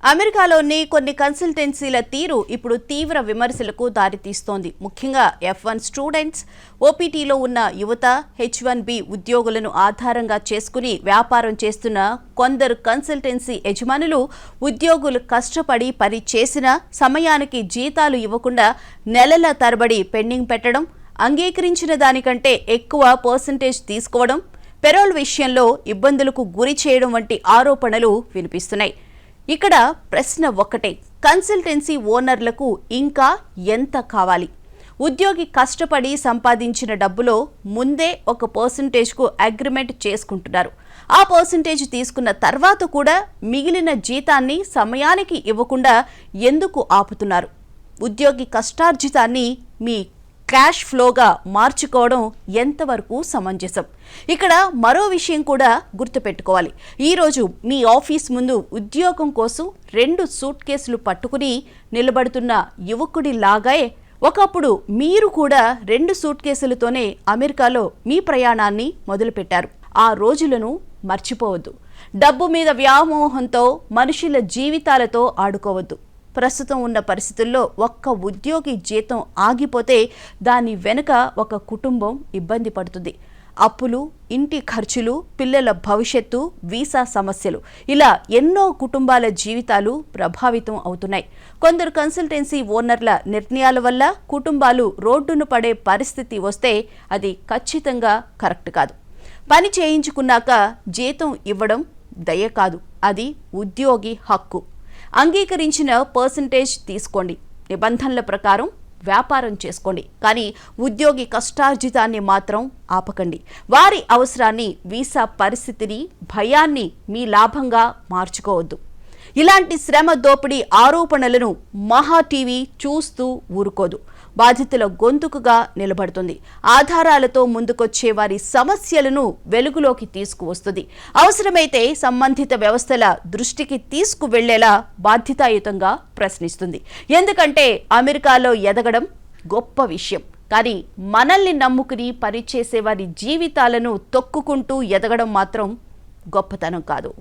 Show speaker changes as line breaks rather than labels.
అమెరికాలోని కొన్ని కన్సల్టెన్సీల తీరు ఇప్పుడు తీవ్ర విమర్శలకు దారితీస్తోంది. ముఖ్యంగా F1 స్టూడెంట్స్, ఓపీటీలో ఉన్న యువత, H1B ఉద్యోగులను ఆధారంగా చేసుకుని వ్యాపారం చేస్తున్న కొందరు కన్సల్టెన్సీ యజమానులు ఉద్యోగులు కష్టపడి పని చేసిన సమయానికి జీతాలు ఇవ్వకుండా నెలల తరబడి పెండింగ్ పెట్టడం, అంగీకరించిన దానికంటే ఎక్కువ పర్సెంటేజ్ తీసుకోవడం, పెరోల్ విషయంలో ఇబ్బందులకు గురి చేయడం వంటి ఆరోపణలు వినిపిస్తున్నాయి. ఇక్కడ ప్రశ్న ఒక్కటే, కన్సల్టెన్సీ ఓనర్లకు ఇంకా ఎంత కావాలి? ఉద్యోగి కష్టపడి సంపాదించిన డబ్బులో ముందే ఒక పర్సెంటేజ్కు అగ్రిమెంట్ చేసుకుంటున్నారు. ఆ పర్సెంటేజ్ తీసుకున్న తర్వాత కూడా మిగిలిన జీతాన్ని సమయానికి ఇవ్వకుండా ఎందుకు ఆపుతున్నారు? ఉద్యోగి కష్టార్జితాన్ని మీ క్యాష్ ఫ్లోగా మార్చుకోవడం ఎంతవరకు సమంజసం? ఇక్కడ మరో విషయం కూడా గుర్తుపెట్టుకోవాలి. ఈరోజు మీ ఆఫీస్ ముందు ఉద్యోగం కోసం 2 సూట్ కేసులు పట్టుకుని నిలబడుతున్న యువకుడి లాగే ఒకప్పుడు మీరు కూడా 2 సూట్ కేసులతోనే అమెరికాలో మీ ప్రయాణాన్ని మొదలుపెట్టారు. ఆ రోజులను మర్చిపోవద్దు. డబ్బు మీద వ్యామోహంతో మనుషుల జీవితాలతో ఆడుకోవద్దు. ప్రస్తుతం ఉన్న పరిస్థితుల్లో ఒక్క ఉద్యోగి జీతం ఆగిపోతే దాని వెనుక ఒక కుటుంబం ఇబ్బంది పడుతుంది. అప్పులు, ఇంటి ఖర్చులు, పిల్లల భవిష్యత్తు, వీసా సమస్యలు, ఇలా ఎన్నో కుటుంబాల జీవితాలు ప్రభావితం అవుతున్నాయి. కొందరు కన్సల్టెన్సీ ఓనర్ల నిర్ణయాల వల్ల కుటుంబాలు రోడ్డును పడే పరిస్థితి వస్తే అది ఖచ్చితంగా కరెక్ట్ కాదు. పని చేయించుకున్నాక జీతం ఇవ్వడం దయ కాదు, అది ఉద్యోగి హక్కు. అంగీకరించిన పర్సెంటేజ్ తీసుకోండి, నిబంధనల ప్రకారం వ్యాపారం చేసుకోండి, కానీ ఉద్యోగి కష్టార్జితాన్ని మాత్రం ఆపకండి. వారి అవసరాన్ని, వీసా పరిస్థితిని, భయాన్ని మీ లాభంగా మార్చుకోవద్దు. ఇలాంటి శ్రమ దోపిడీ ఆరోపణలను మహా టీవీ చూస్తూ ఊరుకోదు. బాధితుల గొంతుకుగా నిలబడుతుంది. ఆధారాలతో ముందుకొచ్చే వారి సమస్యలను వెలుగులోకి తీసుకువస్తుంది. అవసరమైతే సంబంధిత వ్యవస్థల దృష్టికి తీసుకువెళ్లేలా బాధ్యతాయుతంగా ప్రశ్నిస్తుంది. ఎందుకంటే అమెరికాలో ఎదగడం గొప్ప విషయం, కానీ మనల్ని నమ్ముకుని పనిచేసే వారి జీవితాలను తొక్కుకుంటూ ఎదగడం మాత్రం గొప్పతనం కాదు.